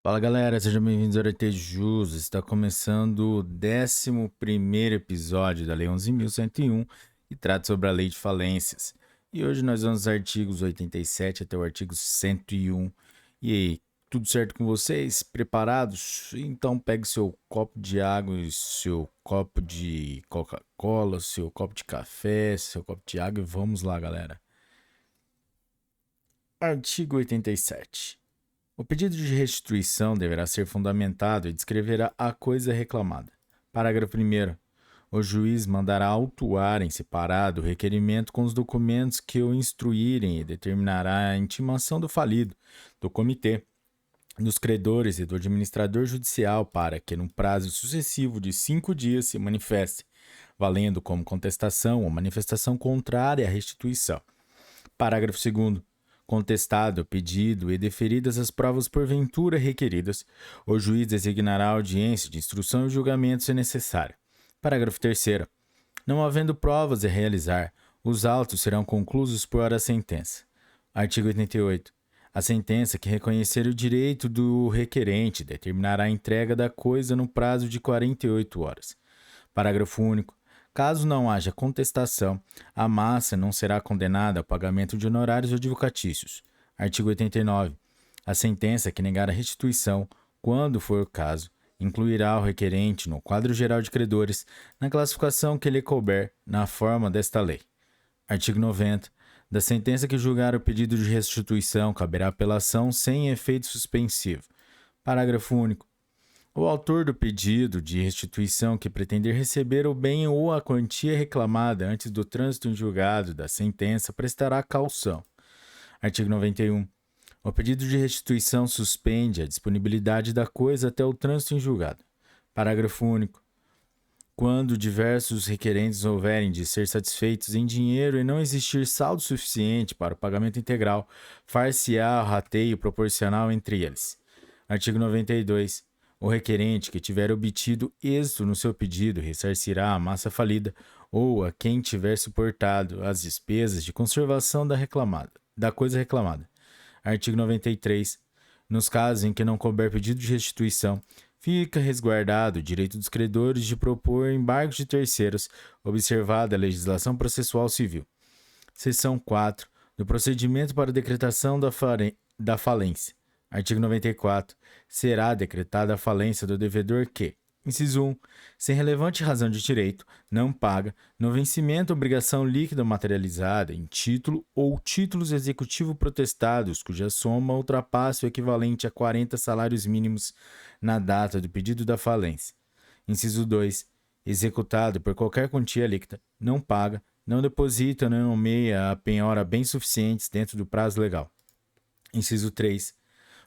Fala galera, sejam bem-vindos ao RT Jus. Está começando o 11º episódio da Lei 11.101 e trata sobre a Lei de Falências. E hoje nós vamos dos artigos 87 até o artigo 101. E aí, tudo certo com vocês? Preparados? Então pegue seu copo de água, seu copo de Coca-Cola, seu copo de café, seu copo de água e vamos lá, galera. Artigo 87. O pedido de restituição deverá ser fundamentado e descreverá a coisa reclamada. Parágrafo 1º. O juiz mandará autuar em separado o requerimento com os documentos que o instruírem e determinará a intimação do falido, do comitê, dos credores e do administrador judicial para que, num prazo sucessivo de 5 dias, se manifeste, valendo como contestação ou manifestação contrária à restituição. Parágrafo 2º. Contestado o pedido e deferidas as provas porventura requeridas, o juiz designará audiência de instrução e julgamento se necessário. Parágrafo 3º. Não havendo provas a realizar, os autos serão conclusos por hora sentença. Artigo 88. A sentença que reconhecer o direito do requerente determinará a entrega da coisa no prazo de 48 horas. Parágrafo único. Caso não haja contestação, a massa não será condenada ao pagamento de honorários advocatícios. Artigo 89. A sentença que negar a restituição, quando for o caso, incluirá o requerente no quadro geral de credores, na classificação que lhe couber, na forma desta lei. Artigo 90. Da sentença que julgar o pedido de restituição, caberá apelação sem efeito suspensivo. Parágrafo único. O autor do pedido de restituição que pretender receber o bem ou a quantia reclamada antes do trânsito em julgado da sentença prestará caução. Artigo 91. O pedido de restituição suspende a disponibilidade da coisa até o trânsito em julgado. Parágrafo único. Quando diversos requerentes houverem de ser satisfeitos em dinheiro e não existir saldo suficiente para o pagamento integral, far-se-á rateio proporcional entre eles. Artigo 92. O requerente que tiver obtido êxito no seu pedido ressarcirá a massa falida ou a quem tiver suportado as despesas de conservação da coisa reclamada. Artigo 93. Nos casos em que não couber pedido de restituição, fica resguardado o direito dos credores de propor embargos de terceiros, observada a legislação processual civil. Seção 4. Do procedimento para decretação da falência. Artigo 94. Será decretada a falência do devedor que, inciso 1, sem relevante razão de direito, não paga, no vencimento, obrigação líquida materializada em título ou títulos executivo protestados cuja soma ultrapasse o equivalente a 40 salários mínimos na data do pedido da falência. Inciso 2. Executado por qualquer quantia líquida, não paga, não deposita ou não nomeia a penhora bens suficientes dentro do prazo legal. Inciso 3.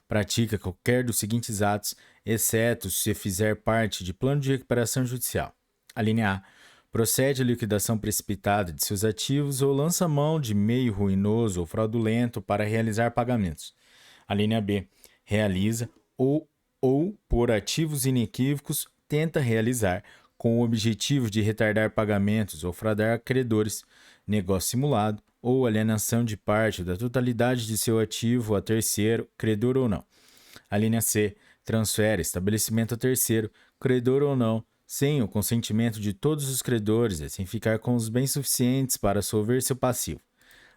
Pratica qualquer dos seguintes atos, exceto se fizer parte de plano de recuperação judicial. A linha A. Procede à liquidação precipitada de seus ativos ou lança mão de meio ruinoso ou fraudulento para realizar pagamentos. A linha B. Realiza ou por ativos inequívocos, tenta realizar, com o objetivo de retardar pagamentos ou fraudar credores, negócio simulado, ou alienação de parte da totalidade de seu ativo a terceiro, credor ou não. A linha C. Transfere estabelecimento a terceiro, credor ou não, sem o consentimento de todos os credores e sem ficar com os bens suficientes para solver seu passivo.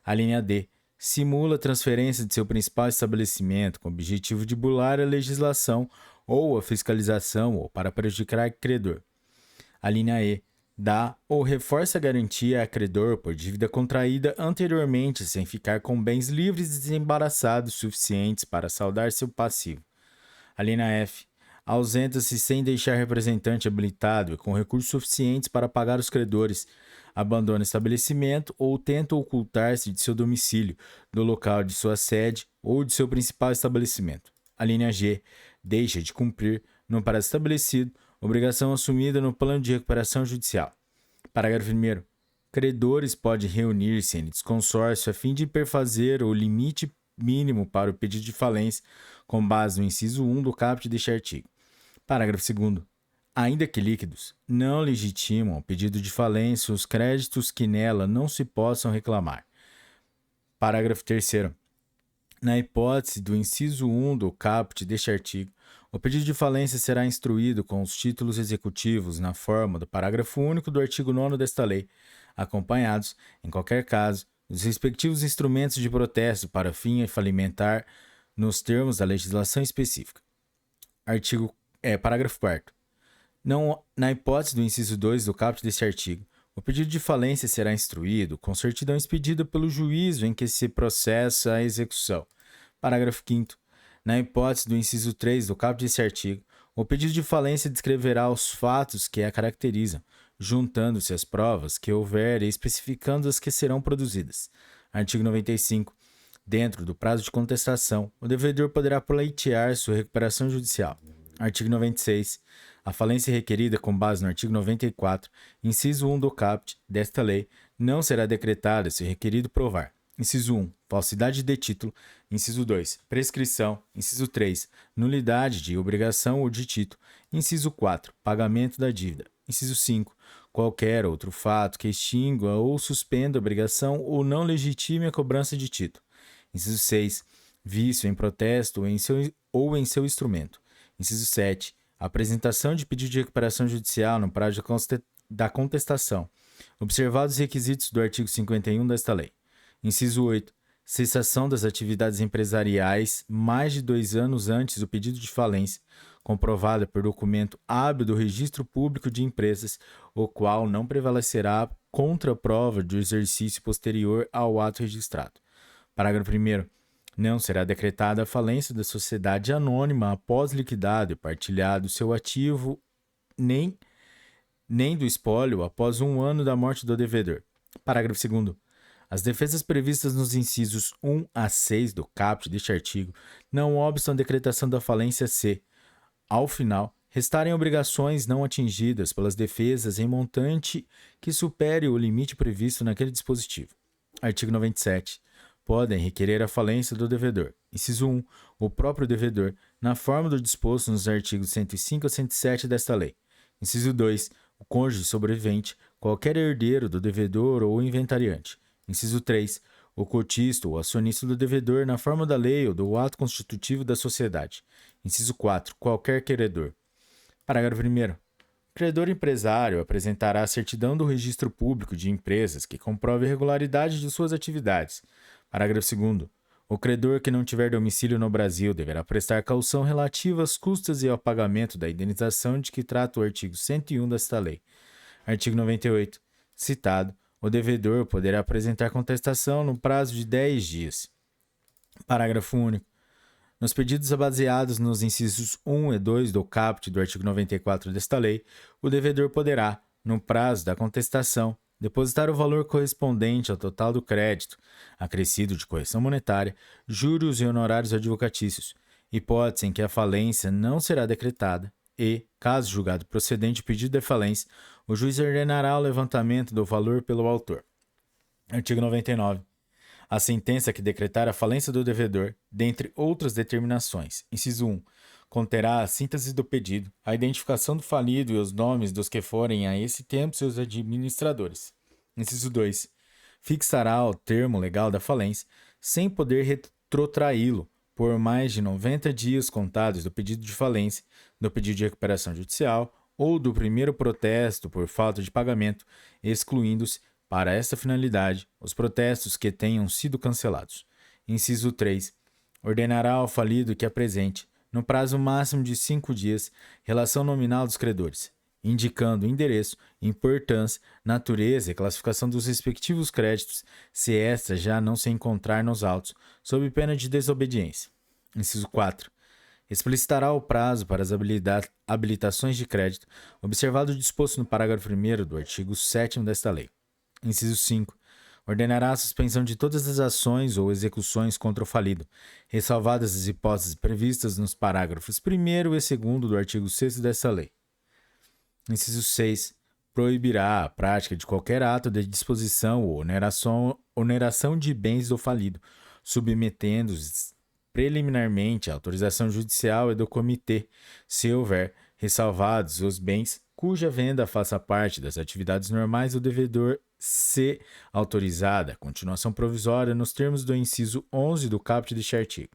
A linha D. Simula a transferência de seu principal estabelecimento com o objetivo de burlar a legislação ou a fiscalização ou para prejudicar credor. A linha E. Dá ou reforça a garantia a credor por dívida contraída anteriormente sem ficar com bens livres e desembaraçados suficientes para saldar seu passivo. A linha F. Ausenta-se sem deixar representante habilitado e com recursos suficientes para pagar os credores, abandona o estabelecimento ou tenta ocultar-se de seu domicílio, do local de sua sede ou de seu principal estabelecimento. A linha G. Deixa de cumprir, no prazo estabelecido, obrigação assumida no plano de recuperação judicial. Parágrafo 1º. Credores podem reunir-se em desconsórcio a fim de perfazer o limite mínimo para o pedido de falência, com base no inciso 1 do caput deste artigo. Parágrafo 2º. Ainda que líquidos, não legitimam o pedido de falência os créditos que nela não se possam reclamar. Parágrafo 3º. Na hipótese do inciso 1 do caput deste artigo, o pedido de falência será instruído com os títulos executivos na forma do parágrafo único do artigo 9º desta lei, acompanhados, em qualquer caso, dos respectivos instrumentos de protesto para fim falimentar nos termos da legislação específica. Parágrafo 4º. Na hipótese do inciso 2 do caput deste artigo, o pedido de falência será instruído com certidão expedida pelo juízo em que se processa a execução. Parágrafo 5º. Na hipótese do inciso 3 do caput deste artigo, o pedido de falência descreverá os fatos que a caracterizam, juntando-se as provas que houver e especificando as que serão produzidas. Artigo 95. Dentro do prazo de contestação, o devedor poderá pleitear sua recuperação judicial. Artigo 96. A falência requerida com base no artigo 94, inciso 1 do caput desta lei, não será decretada se o requerido provar: inciso 1, falsidade de título; inciso 2, prescrição; inciso 3, nulidade de obrigação ou de título; inciso 4, pagamento da dívida; inciso 5, qualquer outro fato que extingua ou suspenda a obrigação ou não legitime a cobrança de título; inciso 6, vício em protesto ou em seu instrumento; inciso 7, apresentação de pedido de recuperação judicial no prazo da contestação, observados os requisitos do artigo 51 desta lei. Inciso 8. Cessação das atividades empresariais mais de 2 anos antes do pedido de falência, comprovada por documento hábil do Registro Público de Empresas, o qual não prevalecerá contra a prova do exercício posterior ao ato registrado. Parágrafo 1º. Não será decretada a falência da sociedade anônima após liquidado e partilhado seu ativo, nem do espólio após 1 ano da morte do devedor. Parágrafo 2º. As defesas previstas nos incisos 1 a 6 do caput deste artigo não obstam a decretação da falência se, ao final, restarem obrigações não atingidas pelas defesas em montante que supere o limite previsto naquele dispositivo. Artigo 97. Podem requerer a falência do devedor. Inciso 1. O próprio devedor, na forma do disposto nos artigos 105 a 107 desta lei. Inciso 2. O cônjuge sobrevivente, qualquer herdeiro do devedor ou inventariante. Inciso 3. O cotista ou acionista do devedor, na forma da lei ou do ato constitutivo da sociedade. Inciso 4. Qualquer credor. Parágrafo 1º. O credor empresário apresentará a certidão do Registro Público de Empresas que comprove a regularidade de suas atividades. Parágrafo 2º. O credor que não tiver domicílio no Brasil deverá prestar caução relativa às custas e ao pagamento da indenização de que trata o artigo 101 desta lei. Artigo 98. Citado, o devedor poderá apresentar contestação no prazo de 10 dias. Parágrafo único. Nos pedidos baseados nos incisos 1 e 2 do caput do artigo 94 desta lei, o devedor poderá, no prazo da contestação, depositar o valor correspondente ao total do crédito, acrescido de correção monetária, juros e honorários advocatícios, hipótese em que a falência não será decretada e, caso julgado procedente o pedido de falência, o juiz ordenará o levantamento do valor pelo autor. Artigo 99. A sentença que decretar a falência do devedor, dentre outras determinações, inciso 1, conterá a síntese do pedido, a identificação do falido e os nomes dos que forem a esse tempo seus administradores. Inciso 2. Fixará o termo legal da falência, sem poder retrotraí-lo, por mais de 90 dias contados do pedido de falência, do pedido de recuperação judicial ou do primeiro protesto por falta de pagamento, excluindo-se, para esta finalidade, os protestos que tenham sido cancelados. Inciso 3. Ordenará ao falido que apresente, no prazo máximo de 5 dias, relação nominal dos credores, indicando o endereço, importância, natureza e classificação dos respectivos créditos, se esta já não se encontrar nos autos, sob pena de desobediência. Inciso 4. Explicitará o prazo para as habilitações de crédito, observado o disposto no parágrafo 1º do artigo 7º desta lei. Inciso 5. Ordenará a suspensão de todas as ações ou execuções contra o falido, ressalvadas as hipóteses previstas nos parágrafos 1º e 2º do artigo 6º desta lei. Inciso 6. Proibirá a prática de qualquer ato de disposição ou oneração de bens do falido, submetendo-os preliminarmente à autorização judicial e do comitê, se houver, ressalvados os bens cuja venda faça parte das atividades normais do devedor ser autorizada a continuação provisória nos termos do inciso 11 do caput deste artigo.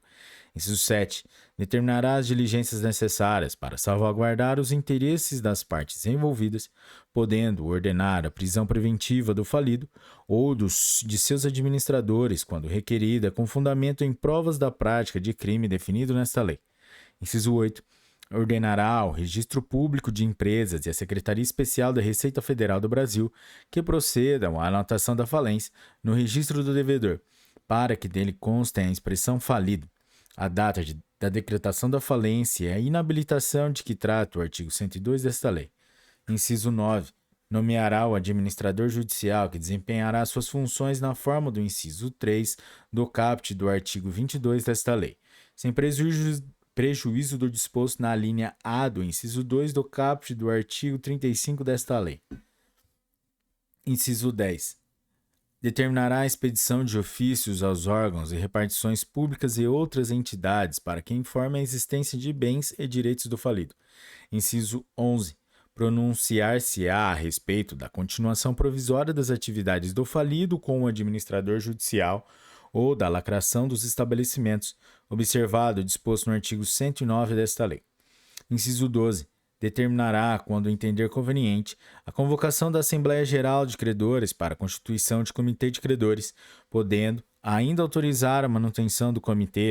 Inciso 7. Determinará as diligências necessárias para salvaguardar os interesses das partes envolvidas, podendo ordenar a prisão preventiva do falido ou de seus administradores, quando requerida, com fundamento em provas da prática de crime definido nesta lei. Inciso 8. Ordenará ao Registro Público de Empresas e à Secretaria Especial da Receita Federal do Brasil que procedam à anotação da falência no registro do devedor, para que dele constem a expressão falido, a data da decretação da falência e a inabilitação de que trata o artigo 102 desta lei. Inciso 9. Nomeará o administrador judicial que desempenhará suas funções na forma do inciso 3 do caput do artigo 22 desta lei, sem prejuízo do disposto na linha A do inciso 2 do caput do artigo 35 desta lei. Inciso 10. Determinará a expedição de ofícios aos órgãos e repartições públicas e outras entidades para que informem a existência de bens e direitos do falido. Inciso 11. Pronunciar-se-á a respeito da continuação provisória das atividades do falido com o administrador judicial ou da lacração dos estabelecimentos, observado o disposto no artigo 109 desta lei. Inciso 12. Determinará, quando entender conveniente, a convocação da Assembleia Geral de Credores para a constituição de comitê de credores, podendo ainda autorizar a manutenção do comitê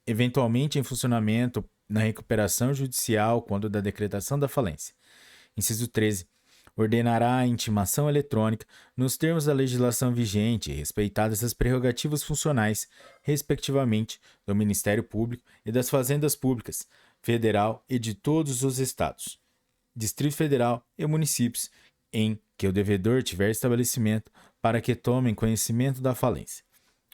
eventualmente em funcionamento na recuperação judicial quando da decretação da falência. Inciso 13. Ordenará a intimação eletrônica nos termos da legislação vigente, respeitadas as prerrogativas funcionais, respectivamente, do Ministério Público e das Fazendas Públicas, Federal e de todos os Estados, Distrito Federal e municípios em que o devedor tiver estabelecimento, para que tomem conhecimento da falência.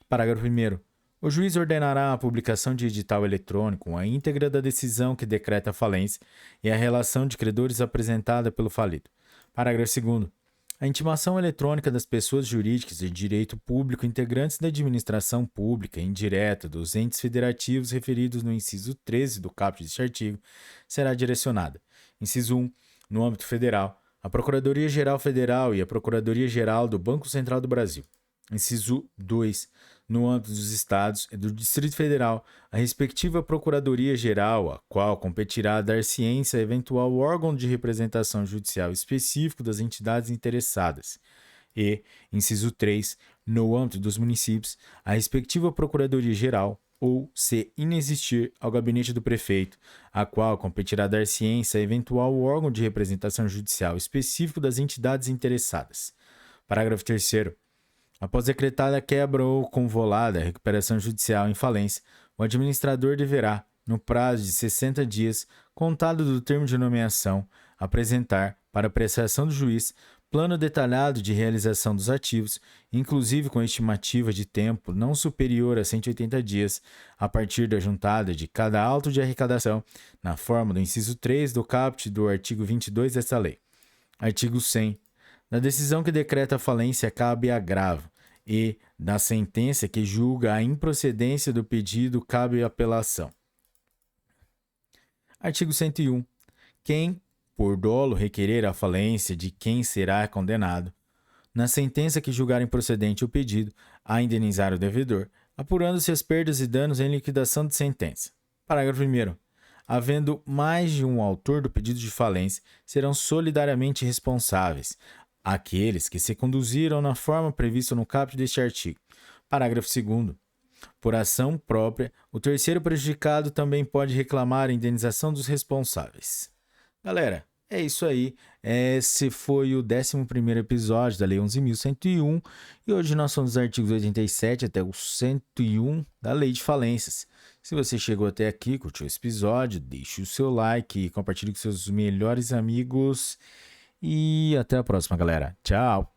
Parágrafo 1º. O juiz ordenará a publicação de edital eletrônico com a íntegra da decisão que decreta a falência e a relação de credores apresentada pelo falido. Parágrafo 2º. A intimação eletrônica das pessoas jurídicas de direito público integrantes da administração pública indireta dos entes federativos referidos no inciso 13 do caput deste artigo será direcionada. Inciso 1. No âmbito federal, a Procuradoria-Geral Federal e a Procuradoria-Geral do Banco Central do Brasil. Inciso 2. No âmbito dos Estados e do Distrito Federal, a respectiva Procuradoria-Geral, a qual competirá dar ciência a eventual órgão de representação judicial específico das entidades interessadas. E, inciso 3. No âmbito dos municípios, a respectiva Procuradoria-Geral, ou, se inexistir, ao gabinete do prefeito, a qual competirá dar ciência a eventual órgão de representação judicial específico das entidades interessadas. Parágrafo 3º. Após decretada a quebra ou convolada a recuperação judicial em falência, o administrador deverá, no prazo de 60 dias, contado do termo de nomeação, apresentar, para apreciação do juiz, plano detalhado de realização dos ativos, inclusive com estimativa de tempo não superior a 180 dias, a partir da juntada de cada auto de arrecadação, na forma do inciso 3 do caput do artigo 22 desta lei. Artigo 100. Na decisão que decreta a falência cabe agravo, e, da sentença que julga a improcedência do pedido, cabe apelação. Artigo 101. Quem, por dolo, requerer a falência de quem será condenado, na sentença que julgar improcedente o pedido, a indenizar o devedor, apurando-se as perdas e danos em liquidação de sentença. Parágrafo 1º. Havendo mais de um autor do pedido de falência, serão solidariamente responsáveis aqueles que se conduziram na forma prevista no caput deste artigo. Parágrafo 2º. Por ação própria, o terceiro prejudicado também pode reclamar a indenização dos responsáveis. Galera, é isso aí. Esse foi o 11º episódio da Lei 11.101 e hoje nós somos dos artigos 87 até o 101 da Lei de Falências. Se você chegou até aqui, curtiu esse episódio, deixe o seu like e compartilhe com seus melhores amigos. E até a próxima, galera. Tchau!